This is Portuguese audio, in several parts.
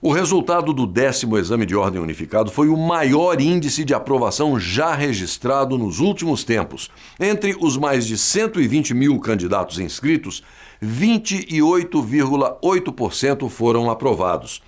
O resultado do 10º Exame de Ordem Unificado foi o maior índice de aprovação já registrado nos últimos tempos. Entre os mais de 120 mil candidatos inscritos, 28,8% foram aprovados.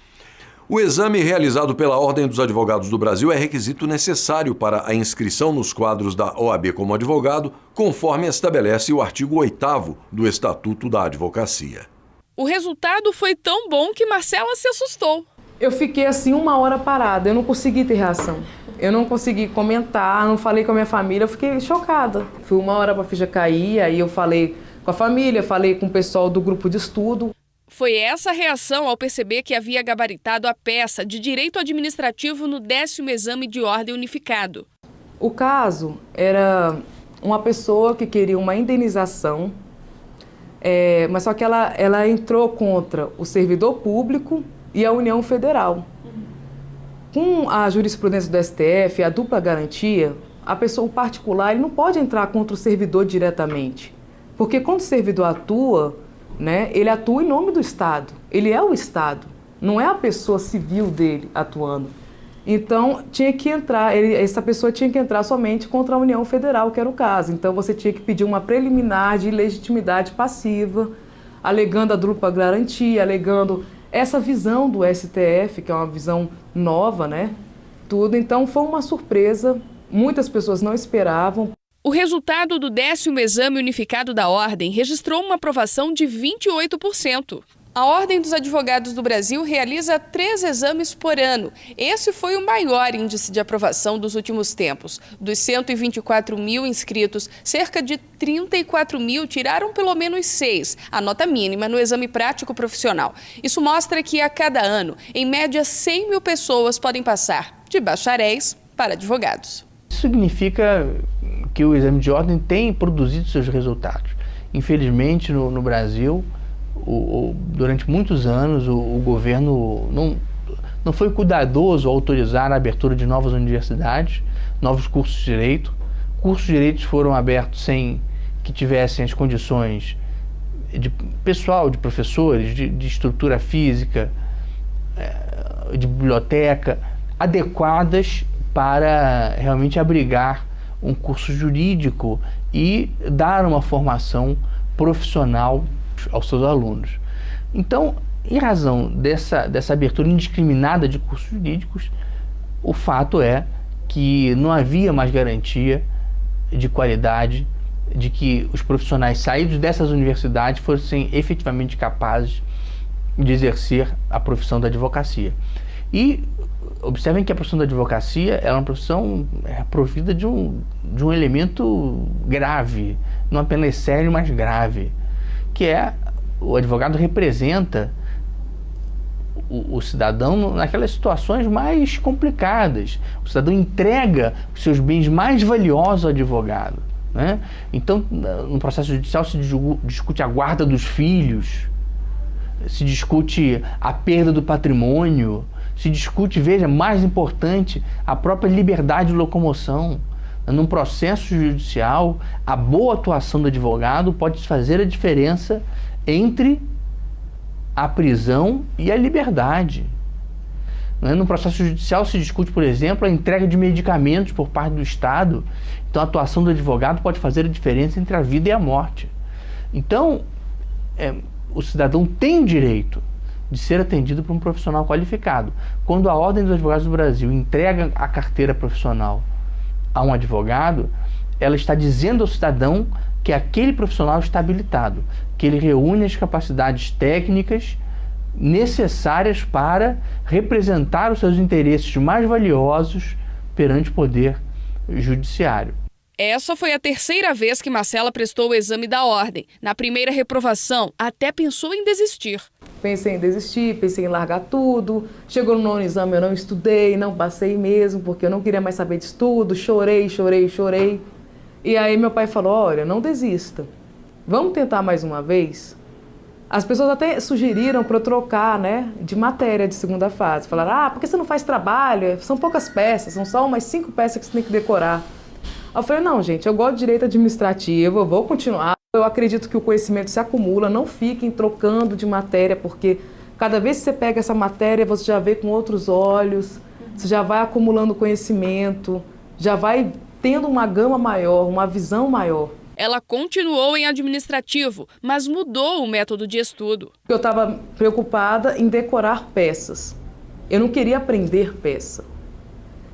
O exame realizado pela Ordem dos Advogados do Brasil é requisito necessário para a inscrição nos quadros da OAB como advogado, conforme estabelece o artigo 8º do Estatuto da Advocacia. O resultado foi tão bom que Marcela se assustou. Eu fiquei assim 1 hora parada, eu não consegui ter reação. Eu não consegui comentar, não falei com a minha família, eu fiquei chocada. Fui 1 hora para a ficha cair, aí eu falei com a família, falei com o pessoal do grupo de estudo. Foi essa reação ao perceber que havia gabaritado a peça de direito administrativo no 10º Exame de Ordem Unificado. O caso era uma pessoa que queria uma indenização, mas só que ela entrou contra o servidor público e a União Federal. Com a jurisprudência do STF, a dupla garantia, a pessoa particular ele não pode entrar contra o servidor diretamente. Porque quando o servidor atua, né, ele atua em nome do Estado. Ele é o Estado, não é a pessoa civil dele atuando. Então, tinha que entrar, essa pessoa tinha que entrar somente contra a União Federal, que era o caso. Então, você tinha que pedir uma preliminar de legitimidade passiva, alegando a dupla garantia, alegando essa visão do STF, que é uma visão nova, né? Tudo. Então, foi uma surpresa, muitas pessoas não esperavam. O resultado do 10º Exame Unificado da Ordem registrou uma aprovação de 28%. A Ordem dos Advogados do Brasil realiza 3 exames por ano. Esse foi o maior índice de aprovação dos últimos tempos. Dos 124 mil inscritos, cerca de 34 mil tiraram pelo menos 6, a nota mínima no exame prático profissional. Isso mostra que a cada ano, em média, 100 mil pessoas podem passar de bacharéis para advogados. Isso significa que o exame de ordem tem produzido seus resultados. Infelizmente, no Brasil, durante muitos anos, o governo não foi cuidadoso ao autorizar a abertura de novas universidades, novos cursos de direito. Cursos de direito foram abertos sem que tivessem as condições de pessoal, de professores, de estrutura física, de biblioteca, adequadas para realmente abrigar um curso jurídico e dar uma formação profissional aos seus alunos. Então, em razão dessa abertura indiscriminada de cursos jurídicos, o fato é que não havia mais garantia de qualidade, de que os profissionais saídos dessas universidades fossem efetivamente capazes de exercer a profissão da advocacia. E observem que a profissão da advocacia é uma profissão provida de um elemento grave, não apenas sério, mas grave, que é o advogado representa o cidadão naquelas situações mais complicadas. O cidadão entrega os seus bens mais valiosos ao advogado, né? Então, no processo judicial se discute a guarda dos filhos, se discute a perda do patrimônio, se discute, veja, mais importante, a própria liberdade de locomoção. Num processo judicial, a boa atuação do advogado pode fazer a diferença entre a prisão e a liberdade. No processo judicial se discute, por exemplo, a entrega de medicamentos por parte do Estado. Então, a atuação do advogado pode fazer a diferença entre a vida e a morte. Então, o cidadão tem o direito de ser atendido por um profissional qualificado. Quando a Ordem dos Advogados do Brasil entrega a carteira profissional a um advogado, ela está dizendo ao cidadão que aquele profissional está habilitado, que ele reúne as capacidades técnicas necessárias para representar os seus interesses mais valiosos perante o poder judiciário. Essa foi a 3ª vez que Marcela prestou o exame da ordem. Na primeira reprovação, até pensou em desistir. Pensei em desistir, pensei em largar tudo. Chegou no 9º exame, eu não estudei, não passei mesmo, porque eu não queria mais saber de estudo. Chorei. E aí meu pai falou, olha, não desista. Vamos tentar mais uma vez? As pessoas até sugeriram para eu trocar, né, de matéria de segunda fase. Falaram, por que você não faz trabalho? São poucas peças, são só umas 5 peças que você tem que decorar. Eu falei, não, gente, eu gosto de direito administrativo, eu vou continuar. Eu acredito que o conhecimento se acumula, não fiquem trocando de matéria, porque Cada vez que você pega essa matéria, você já vê com outros olhos, você já vai acumulando conhecimento, já vai tendo uma gama maior, uma visão maior. Ela continuou em administrativo, mas mudou o método de estudo. Eu estava preocupada em decorar peças. Eu não queria aprender peça,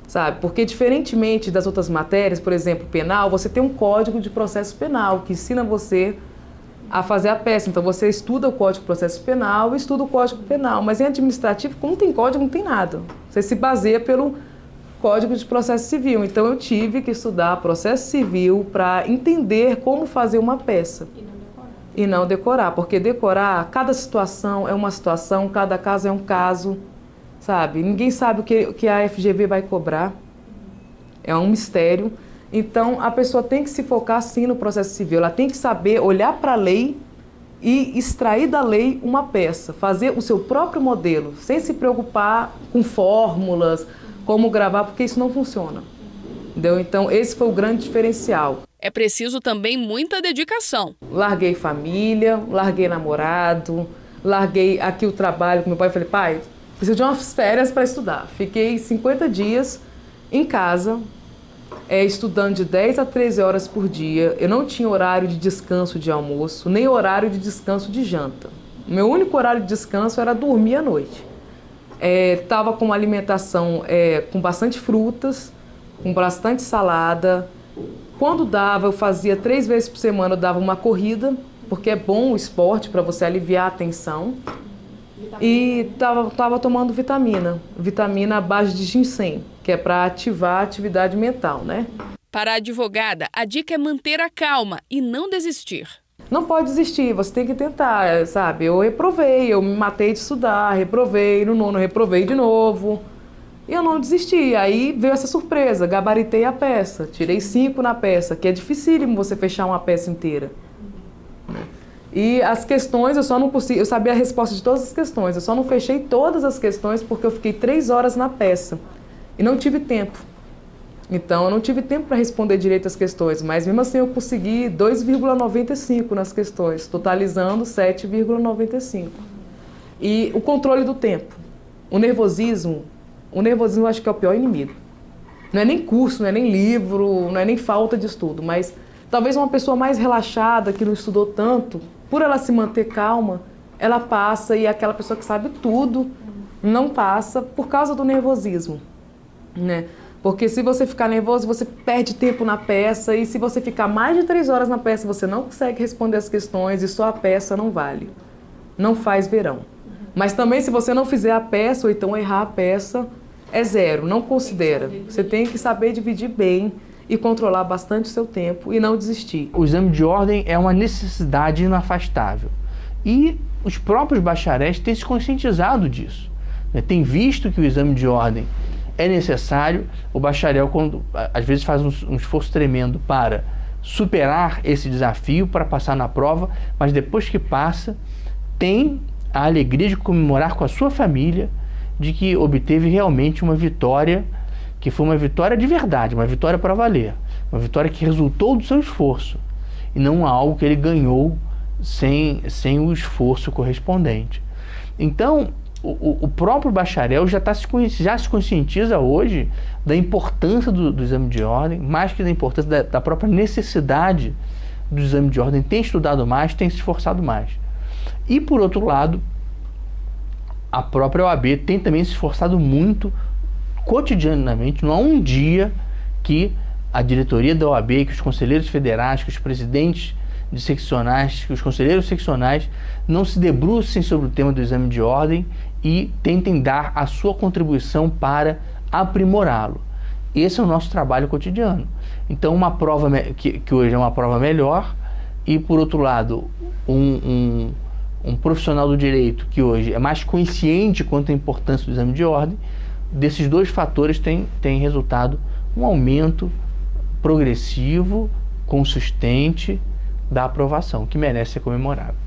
sabe? Porque diferentemente das outras matérias, por exemplo, penal, você tem um código de processo penal que ensina você a fazer a peça. Então você estuda o Código de Processo Penal e estuda o Código Penal. Mas em administrativo, como não tem código, não tem nada. Você se baseia pelo Código de Processo Civil. Então eu tive que estudar processo civil para entender como fazer uma peça. E não decorar. Porque decorar, cada situação é uma situação, cada caso é um caso, sabe? Ninguém sabe o que a FGV vai cobrar. É um mistério. Então, a pessoa tem que se focar, sim, no processo civil. Ela tem que saber olhar para a lei e extrair da lei uma peça, fazer o seu próprio modelo, sem se preocupar com fórmulas, como gravar, porque isso não funciona. Entendeu? Então, esse foi o grande diferencial. É preciso também muita dedicação. Larguei família, larguei namorado, larguei aqui o trabalho com meu pai. Falei, pai, preciso de umas férias para estudar. Fiquei 50 dias em casa, estudando de 10 a 13 horas por dia. Eu não tinha horário de descanso de almoço, nem horário de descanso de janta. O meu único horário de descanso era dormir à noite. Estava com uma alimentação com bastante frutas, com bastante salada. Quando dava, eu fazia 3 vezes por semana, eu dava uma corrida, porque é bom o esporte para você aliviar a tensão. E estava tomando vitamina à base de ginseng, que é para ativar a atividade mental, né? Para a advogada, a dica é manter a calma e não desistir. Não pode desistir, você tem que tentar, sabe? Eu reprovei, eu me matei de estudar, reprovei, no nono reprovei de novo. E eu não desisti, aí veio essa surpresa, gabaritei a peça, tirei 5 na peça, que é dificílimo você fechar uma peça inteira. E as questões, eu só não consegui, eu sabia a resposta de todas as questões, eu só não fechei todas as questões porque eu fiquei 3 horas na peça e não tive tempo. Então, eu não tive tempo para responder direito as questões, mas mesmo assim eu consegui 2,95 nas questões, totalizando 7,95. E o controle do tempo, o nervosismo eu acho que é o pior inimigo. Não é nem curso, não é nem livro, não é nem falta de estudo, mas talvez uma pessoa mais relaxada, que não estudou tanto, por ela se manter calma, ela passa, e aquela pessoa que sabe tudo não passa por causa do nervosismo, né? Porque se você ficar nervoso, você perde tempo na peça, e se você ficar mais de 3 horas na peça, você não consegue responder as questões e só a peça não vale. Não faz verão. Mas também se você não fizer a peça ou então errar a peça, é 0, não considera. Você tem que saber dividir bem e controlar bastante o seu tempo e não desistir. O exame de ordem é uma necessidade inafastável. E os próprios bacharéis têm se conscientizado disso. Tem visto que o exame de ordem é necessário. O bacharel, quando, às vezes, faz um esforço tremendo para superar esse desafio, para passar na prova, mas depois que passa, tem a alegria de comemorar com a sua família de que obteve realmente uma vitória, que foi uma vitória de verdade, uma vitória para valer, uma vitória que resultou do seu esforço e não algo que ele ganhou sem o esforço correspondente. Então, o próprio bacharel já se conscientiza hoje da importância do exame de ordem, mais que da importância da própria necessidade do exame de ordem, tem estudado mais, tem se esforçado mais. E, por outro lado, a própria OAB tem também se esforçado muito cotidianamente. Não há um dia que a diretoria da OAB, que os conselheiros federais, que os presidentes de seccionais, que os conselheiros seccionais não se debrucem sobre o tema do exame de ordem e tentem dar a sua contribuição para aprimorá-lo. Esse é o nosso trabalho cotidiano. Então, uma prova que hoje é uma prova melhor, e, por outro lado, um profissional do direito que hoje é mais consciente quanto à importância do exame de ordem, desses 2 fatores tem resultado um aumento progressivo, consistente da aprovação, que merece ser comemorado.